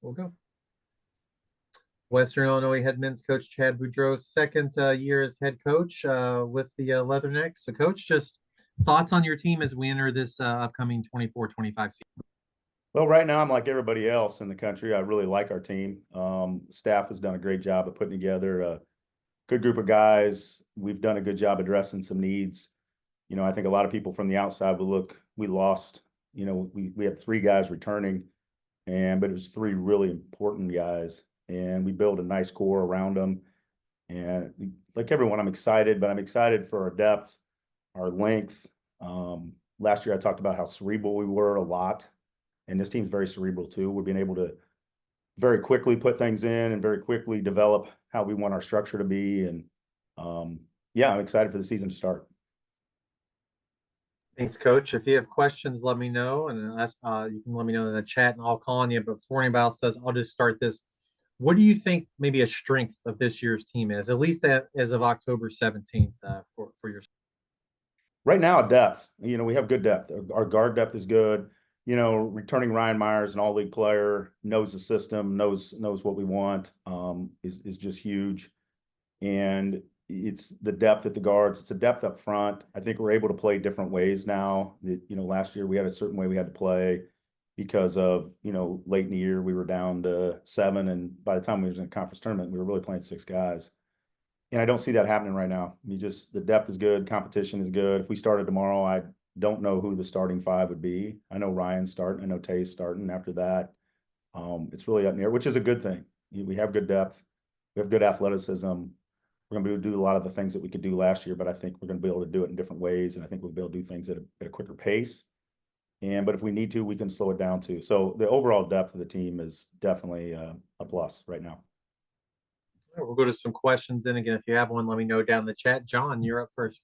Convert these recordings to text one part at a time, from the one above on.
We'll go. Western Illinois head men's coach Chad Boudreau, second year as head coach with the Leathernecks. So, coach, just thoughts on your team as we enter this upcoming 24-25 season? Well, right now I'm like everybody else in the country. I really like our team. Staff has done a great job of putting together a good group of guys. We've done a good job addressing some needs. I think a lot of people from the outside will look, we lost, we had three guys returning, but it was three really important guys. And we built a nice core around them. And like everyone, I'm excited, but I'm excited for our depth, our length. Last year I talked about how cerebral we were a lot. And this team's very cerebral too. We're being able to very quickly put things in and very quickly develop how we want our structure to be. And I'm excited for the season to start. Thanks, Coach. If you have questions, let me know, and you can let me know in the chat, and I'll call on you. But before anybody else does, I'll just start this. What do you think maybe a strength of this year's team is, at least as of October 17th, for your? Right now, depth. We have good depth. Our guard depth is good. Returning Ryan Myers, an all-league player, knows the system, knows what we want, is just huge. And it's the depth at the guards. It's a depth up front. I think we're able to play different ways now. Last year we had a certain way we had to play because of, late in the year we were down to 7, and by the time we was in a conference tournament, we were really playing 6 guys. And I don't see that happening right now. The depth is good, competition is good. If we started tomorrow, I don't know who the starting 5 would be. I know Ryan's starting. I know Tay's starting. After that, it's really up in the air, which is a good thing. We have good depth. We have good athleticism. We're going to be able to do a lot of the things that we could do last year, but I think we're going to be able to do it in different ways, and I think we'll be able to do things at a quicker pace. But if we need to, we can slow it down too. So the overall depth of the team is definitely a plus right now. We'll go to some questions. And again, if you have one, let me know down in the chat. John, you're up first.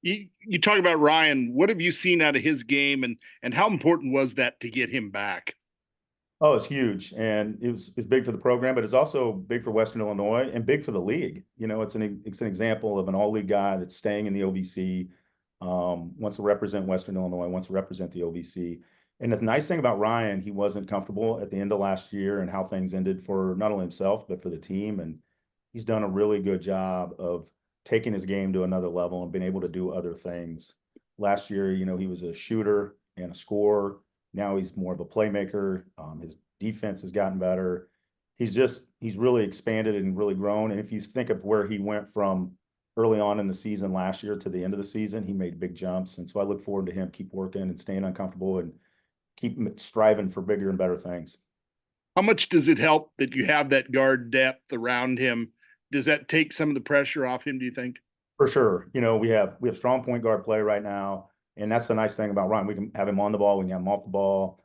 You talk about Ryan. What have you seen out of his game, and how important was that to get him back? Oh, it's huge, and it's big for the program, but it's also big for Western Illinois and big for the league. It's an example of an all-league guy that's staying in the OVC, wants to represent Western Illinois, wants to represent the OVC. And the nice thing about Ryan, he wasn't comfortable at the end of last year and how things ended for not only himself but for the team, and he's done a really good job of taking his game to another level and being able to do other things. Last year, he was a shooter and a scorer. Now he's more of a playmaker. His defense has gotten better. He's really expanded and really grown. And if you think of where he went from early on in the season last year to the end of the season, he made big jumps. And so I look forward to him keep working and staying uncomfortable and keep striving for bigger and better things. How much does it help that you have that guard depth around him? Does that take some of the pressure off him, do you think? For sure. We have strong point guard play right now. And that's the nice thing about Ryan. We can have him on the ball. We can have him off the ball.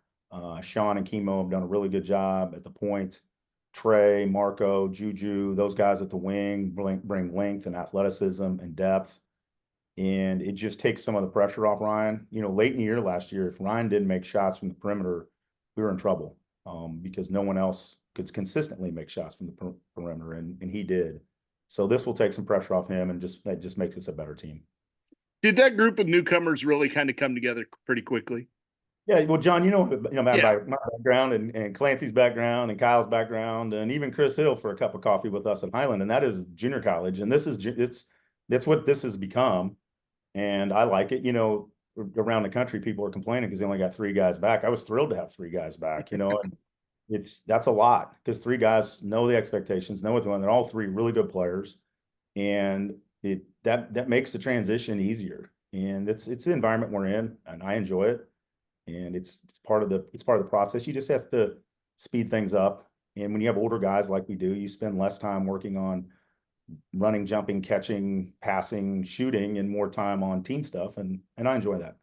Sean and Chemo have done a really good job at the point. Trey, Marco, Juju, those guys at the wing bring length and athleticism and depth. And it just takes some of the pressure off Ryan. Late in the year last year, if Ryan didn't make shots from the perimeter, we were in trouble because no one else could consistently make shots from the perimeter, and he did. So this will take some pressure off him, and that just makes us a better team. Did that group of newcomers really kind of come together pretty quickly? Yeah, well, John, my background and Clancy's background and Kyle's background, and even Chris Hill for a cup of coffee with us at Highland, and that is junior college, and that's what this has become, and I like it. Around the country, people are complaining because they only got 3 guys back. I was thrilled to have 3 guys back. And that's a lot because 3 guys know the expectations, know what they want. They're all 3 really good players, and that makes the transition easier. And it's the environment we're in, and I enjoy it. And it's part of the process. You just have to speed things up. And when you have older guys like we do, you spend less time working on running, jumping, catching, passing, shooting, and more time on team stuff. And I enjoy that.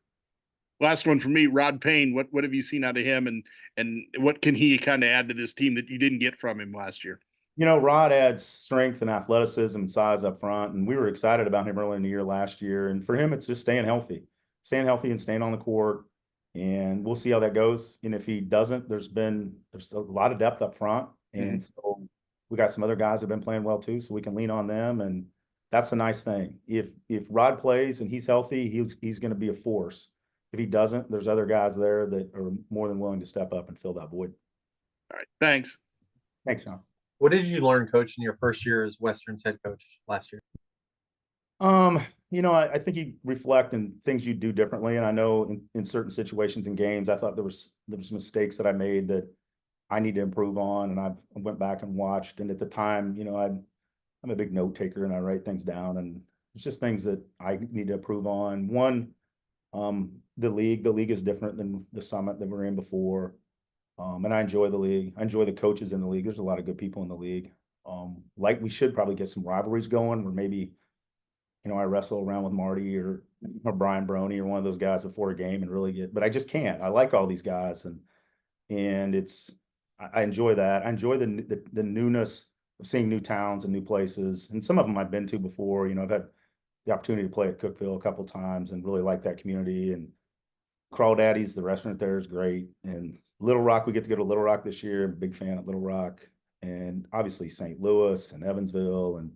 Last one for me, Rod Payne. What have you seen out of him, and what can he kind of add to this team that you didn't get from him last year? Rod adds strength and athleticism and size up front, and we were excited about him early in the year last year. And for him, it's just staying healthy and staying on the court. And we'll see how that goes. And if he doesn't, there's a lot of depth up front, and so we got some other guys that have been playing well too, so we can lean on them. And that's a nice thing. If Rod plays and he's healthy, he's going to be a force. If he doesn't, there's other guys there that are more than willing to step up and fill that void. All right. Thanks. Thanks, Sean. What did you learn, Coach, in your first year as Western's head coach last year? I think you reflect and things you do differently. And I know in certain situations in games, I thought there was mistakes that I made that I need to improve on. And I went back and watched. And at the time, I'm a big note taker and I write things down. And it's just things that I need to improve on. One, the league is different than the Summit that we were in before. And I enjoy the league. I enjoy the coaches in the league. There's a lot of good people in the league. We should probably get some rivalries going where maybe, I wrestle around with Marty or Brian Broney or one of those guys before a game and really but I just can't. I like all these guys and I enjoy that. I enjoy the newness of seeing new towns and new places. And some of them I've been to before. I've had the opportunity to play at Cookeville a couple of times and really like that community. And Crawdaddy's, the restaurant there is great. And Little Rock, we get to go to Little Rock this year. I'm a big fan of Little Rock. And obviously St. Louis and Evansville. And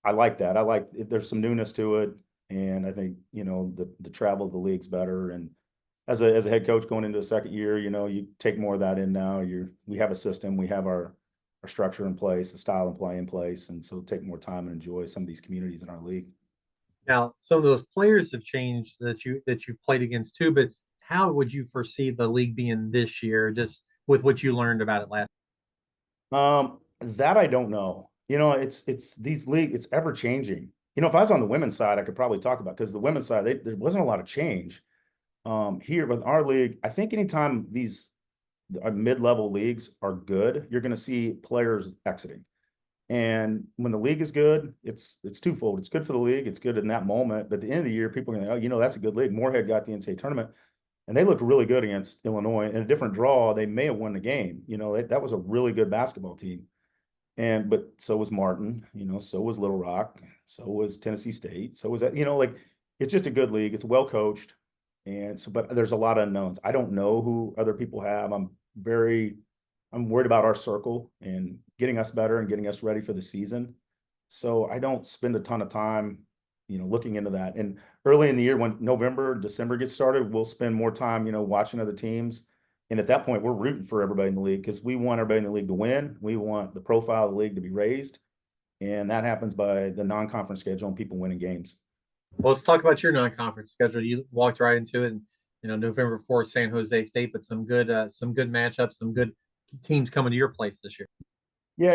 I like that. There's some newness to it. And I think, the travel of the league's better. And as a head coach going into a second year, you take more of that in now. We have a system, we have our structure in place, a style of play in place. And so take more time and enjoy some of these communities in our league. Now, some of those players have changed that you've played against too, but how would you foresee the league being this year, just with what you learned about it last? That I don't know. It's these league, it's ever changing. If I was on the women's side, I could probably talk about because the women's side, there wasn't a lot of change. Here with our league, I think anytime these mid-level leagues are good, you're going to see players exiting. And when the league is good, it's twofold. It's good for the league. It's good in that moment. But at the end of the year, people are going to, that's a good league. Moorhead got the NCAA tournament, and they looked really good against Illinois. In a different draw, they may have won the game. That was a really good basketball team. But so was Martin. So was Little Rock. So was Tennessee State. So was that. It's just a good league. It's well coached, but there's a lot of unknowns. I don't know who other people have. I'm worried about our circle and getting us better and getting us ready for the season. So I don't spend a ton of time, looking into that. And early in the year when November, December gets started, we'll spend more time, watching other teams. And at that point, we're rooting for everybody in the league because we want everybody in the league to win. We want the profile of the league to be raised. And that happens by the non-conference schedule and people winning games. Well, let's talk about your non-conference schedule. You walked right into it. And, November 4th, San Jose State, but some good matchups, some good teams coming to your place this year. Yeah,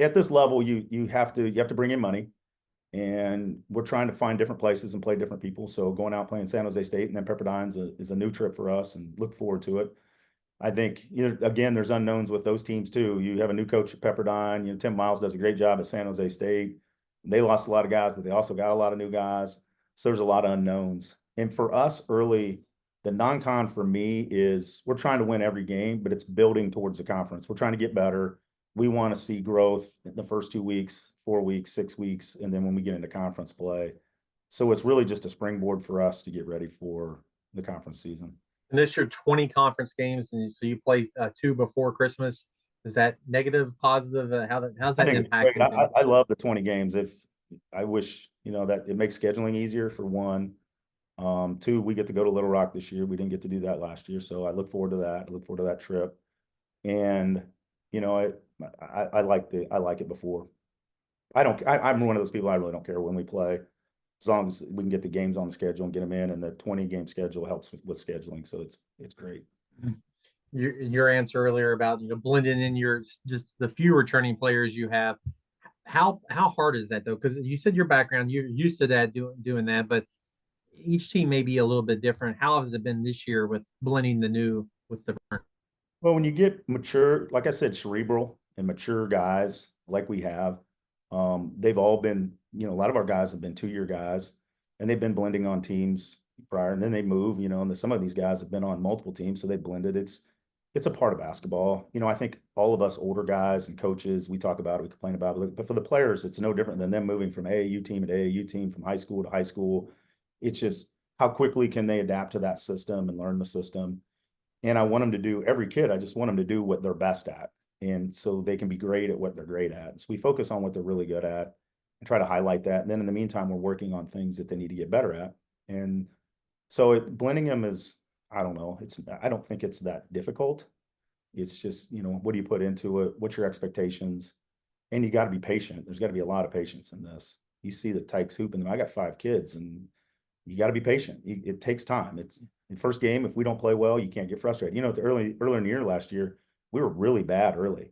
at this level, you have to bring in money, and we're trying to find different places and play different people. So going out playing San Jose State and then Pepperdine is a new trip for us, and look forward to it. I think again, there's unknowns with those teams too. You have a new coach at Pepperdine. Tim Miles does a great job at San Jose State. They lost a lot of guys, but they also got a lot of new guys. So there's a lot of unknowns. And for us early, the non-con for me is we're trying to win every game, but it's building towards the conference. We're trying to get better. We want to see growth in the first 2 weeks, 4 weeks, 6 weeks, and then when we get into conference play. So it's really just a springboard for us to get ready for the conference season. And this year, 20 conference games, and so you play 2 before Christmas. Is that negative, positive? How's that impact? I love the 20 games. I wish that it makes scheduling easier for one. 2, we get to go to Little Rock this year. We didn't get to do that last year, so I look forward to that. I look forward to that trip. And I like it before. I'm one of those people. I really don't care when we play, as long as we can get the games on the schedule and get them in. And the 20-game schedule helps with scheduling, so it's great. Your answer earlier about blending in just the few returning players you have. How hard is that though? Because you said your background, you're used to that doing that, but each team may be a little bit different. How has it been this year with blending the new with the current? Well, when you get mature, like I said, cerebral and mature guys like we have, they've all been, a lot of our guys have been 2-year guys, and they've been blending on teams prior, and then they move, and some of these guys have been on multiple teams, so they blended. It's a part of basketball. I think all of us older guys and coaches, we talk about it, we complain about it, but for the players, it's no different than them moving from AAU team to AAU team, from high school to high school. It's just how quickly can they adapt to that system and learn the system. And I want them to do, every kid, I just want them to do what they're best at. And so they can be great at what they're great at. So we focus on what they're really good at and try to highlight that. And then in the meantime, we're working on things that they need to get better at. And so blending them is I don't know. I don't think it's that difficult. It's just, what do you put into it? What's your expectations? And you got to be patient. There's got to be a lot of patience in this. You see the Tykes hooping. I got 5 kids, and you got to be patient. It takes time. It's the first game. If we don't play well, you can't get frustrated. Earlier in the year last year, we were really bad early,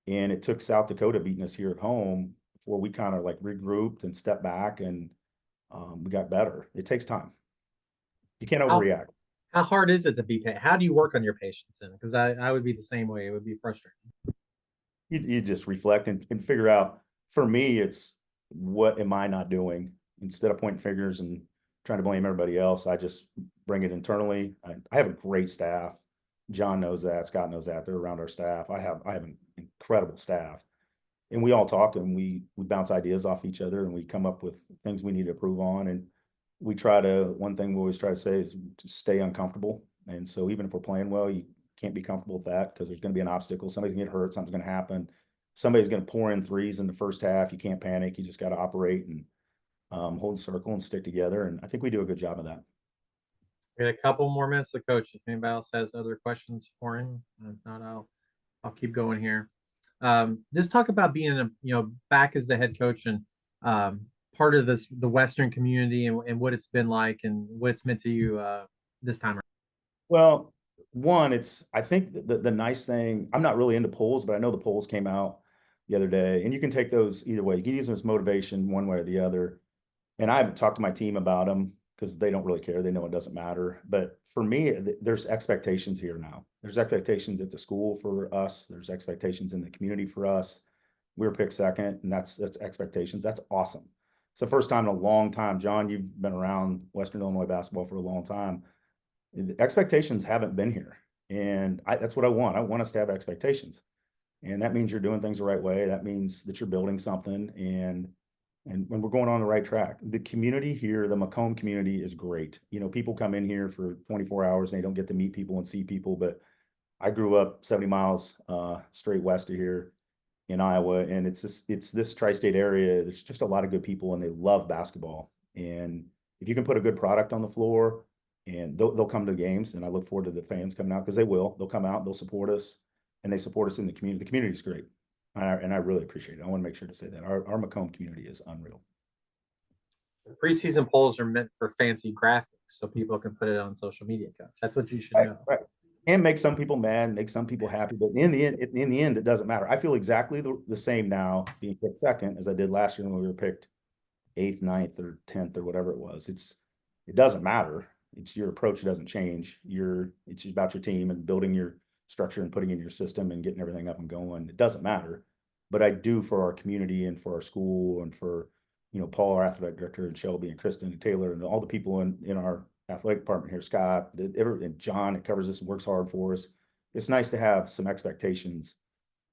and it took South Dakota beating us here at home before we kind of like regrouped and stepped back, and we got better. It takes time. You can't How, overreact. how hard is it to be patient? How do you work on your patience then? Because I would be the same way. It would be frustrating. You just reflect and figure out. For me, it's what am I not doing? Instead of pointing fingers and trying to blame everybody else, I just bring it internally. I have a great staff. John knows that. Scott knows that. They're around our staff. I have an incredible staff, and we all talk and we bounce ideas off each other, and we come up with things we need to improve on. And we try to. One thing we always try to say is to stay uncomfortable. And so even if we're playing well, you can't be comfortable with that because there's going to be an obstacle. Somebody's going to get hurt. Something's going to happen. Somebody's going to pour in threes in the first half. You can't panic. You just got to operate and hold the circle and stick together. And I think we do a good job of that. We got a couple more minutes to coach. If anybody else has other questions for him, if not, I'll keep going here. Just talk about being back as the head coach and part of the Western community and what it's been like and what it's meant to you this time around. Well, one, I think the nice thing, I'm not really into polls, but I know the polls came out the other day, and you can take those either way. You can use them as motivation one way or the other. And I haven't talked to my team about them because they don't really care. They know it doesn't matter. But for me, there's expectations here now. There's expectations at the school for us. There's expectations in the community for us. We were picked second, and that's expectations. That's awesome. It's the first time in a long time. John, you've been around Western Illinois basketball for a long time. The expectations haven't been here. And that's what I want. I want us to have expectations. And that means you're doing things the right way. That means that you're building something. And when we're going on the right track. The community here, the Macomb community is great. People come in here for 24 hours and they don't get to meet people and see people. But I grew up 70 miles straight west of here in Iowa. And it's this tri-state area. There's just a lot of good people and they love basketball. And if you can put a good product on the floor, and they'll come to the games, and I look forward to the fans coming out because they will. They'll come out, they'll support us, and they support us in the community. The community is great. And I really appreciate it. I want to make sure to say that our Macomb community is unreal. The preseason polls are meant for fancy graphics so people can put it on social media, Coach. That's what you should know. Right. And make some people mad, make some people happy. But in the end, it doesn't matter. I feel exactly the same now being picked second as I did last year when we were picked 8th, 9th, or 10th, or whatever it was. It doesn't matter. It's your approach doesn't change. It's about your team and building your structure and putting in your system and getting everything up and going. It doesn't matter, but I do for our community and for our school and for Paul, our athletic director, and Shelby and Kristen and Taylor and all the people in our athletic department here, Scott and John. It covers this and works hard for us. It's nice to have some expectations,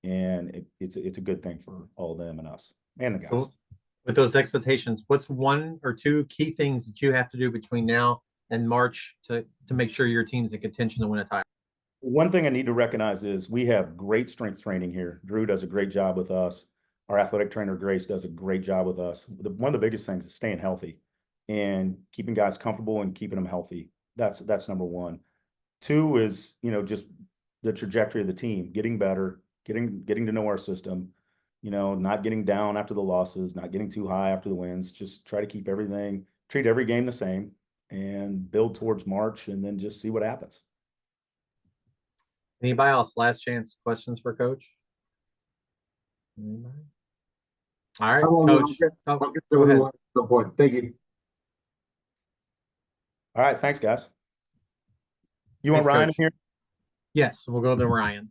and it's a good thing for all of them and us and the guys. Cool. With those expectations, what's 1 or 2 key things that you have to do between now and March to make sure your team's in contention to win a title? One thing I need to recognize is we have great strength training here. Drew does a great job with us. Our athletic trainer, Grace, does a great job with us. One of the biggest things is staying healthy and keeping guys comfortable and keeping them healthy. That's number 1. 2 is, just the trajectory of the team, getting better, getting to know our system, not getting down after the losses, not getting too high after the wins. Just try to treat every game the same, and build towards March, and then just see what happens. Anybody else? Last chance questions for Coach? Anybody? All right, Coach. Go ahead. Thank you. All right, thanks, guys. You want Ryan Coach. here? Yes, we'll go to Ryan.